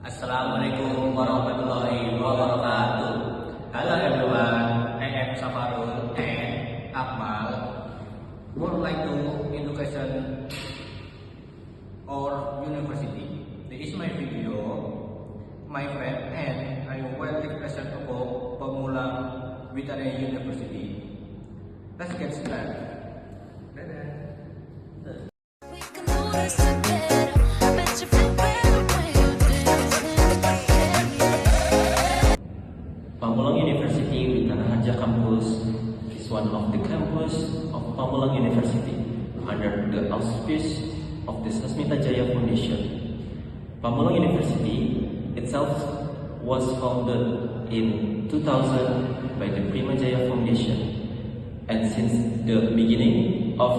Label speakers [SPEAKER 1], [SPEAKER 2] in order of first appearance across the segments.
[SPEAKER 1] Assalamualaikum warahmatullahi wabarakatuh. Hello everyone, I am Safarul and Akmal. Would like to education or university. This is my video, my friend, and I will expression about Pamulang Veterinary University. Let's get started. Dadah.
[SPEAKER 2] We can do this together. Bet you feel better when you dance.
[SPEAKER 3] Pamulang University Wittana Campus is one of the campus of Pamulang University under the auspice of the Sasmita Jaya Foundation. Pamulang University itself was founded in 2000 by the Prima Jaya Foundation, and since the beginning of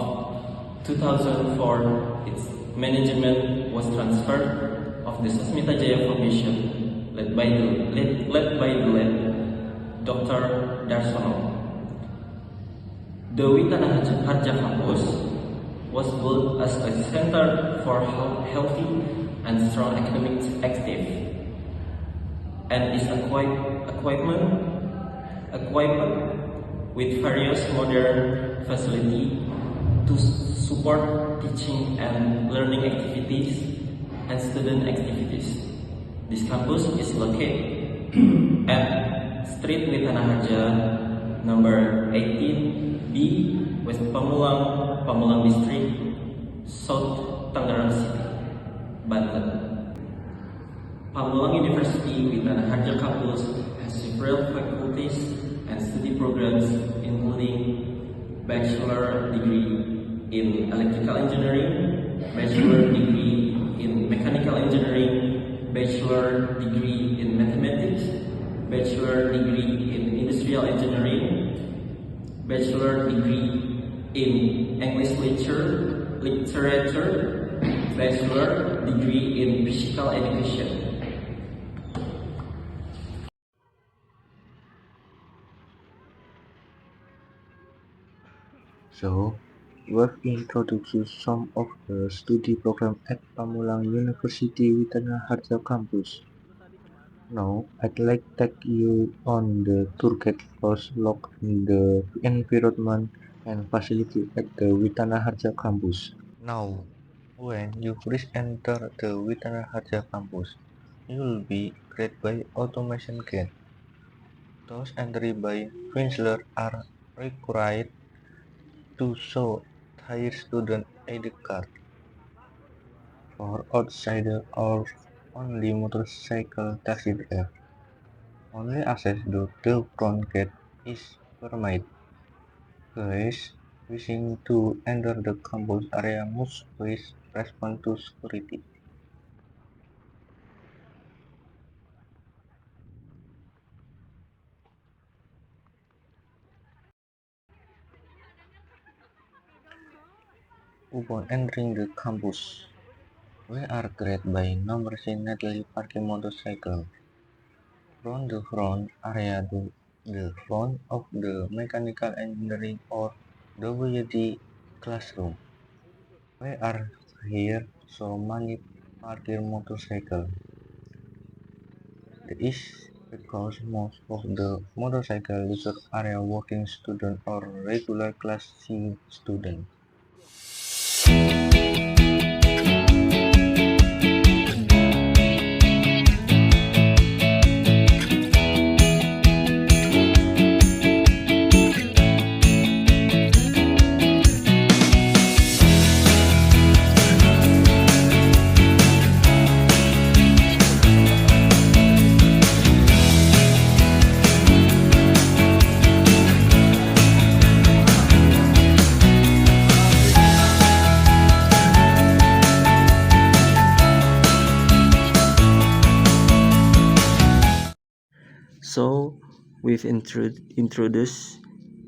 [SPEAKER 3] 2004, its management was transferred of the Sasmita Jaya Foundation, led by the late Dr. Darsono. The Wittana Harja Campus was built as a center for healthy and strong academic active, and is equipped with various modern facilities to support teaching and learning activities and student activities. This campus is located at Street Wittana Harja, number 18B, West Pamulang District, South Tangerang City, Banten. Pamulang University Wittana Harja Campus has several faculties and study programs, including bachelor degree in electrical engineering, bachelor degree in mechanical engineering, bachelor degree in mathematics, bachelor degree in industrial engineering, bachelor degree in English literature, bachelor degree in physical education.
[SPEAKER 4] So, we've introduced some of the study program at Pamulang University Wittana Harja Campus. Now, I'd like to take you on the tour guide first look in the environment and facility at the Wittana Harja Campus. Now, when you first enter the Wittana Harja Campus, you will be greeted by automation gate. Those entering by Winsler are required to show their student ID card. For outsiders or only motorcycle taxi driver, only access to the front gate is permitted. Guests wishing to enter the campus area must first respond to security. Upon entering the campus, we are greeted by numerous neatly parked motorcycles. From the front area to the front of the mechanical engineering or WD classroom, we are here so many parked motorcycles. This is because most of the motorcycle leisure area working student or regular class C student.
[SPEAKER 3] So, we've introduced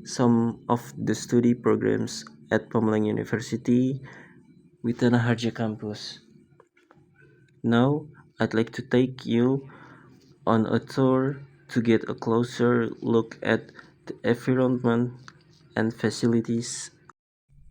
[SPEAKER 3] some of the study programs at Pamulang University Wittana Harja Campus. Now, I'd like to take you on a tour to get a closer look at the environment and facilities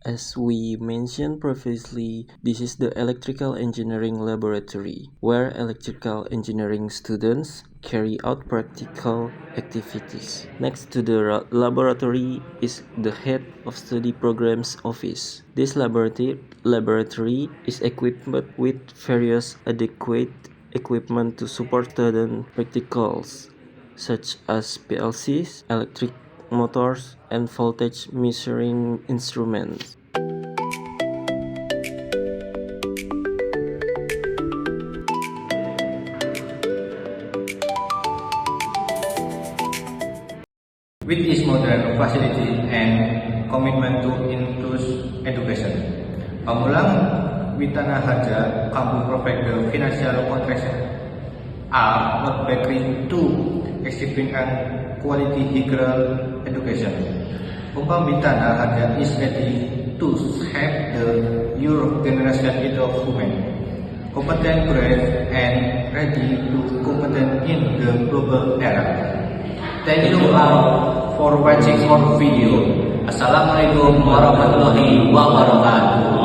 [SPEAKER 5] As we mentioned previously, this is the electrical engineering laboratory, where electrical engineering students carry out practical activities. Next to the laboratory is the head of study programs office. This laboratory is equipped with various adequate equipment to support student practicals, such as PLCs, electric motors, and voltage measuring instruments.
[SPEAKER 1] With its modern facility and commitment to inclusive education, Pamulang Witana Harja Kampung provide the financial contraction are not backed to achieving and quality higher education. Pamulang Witana Harja is ready to have the your generation into women, competent, brave, and ready to competent in the global era. Thank you all for watching our video. Assalamualaikum warahmatullahi wabarakatuh.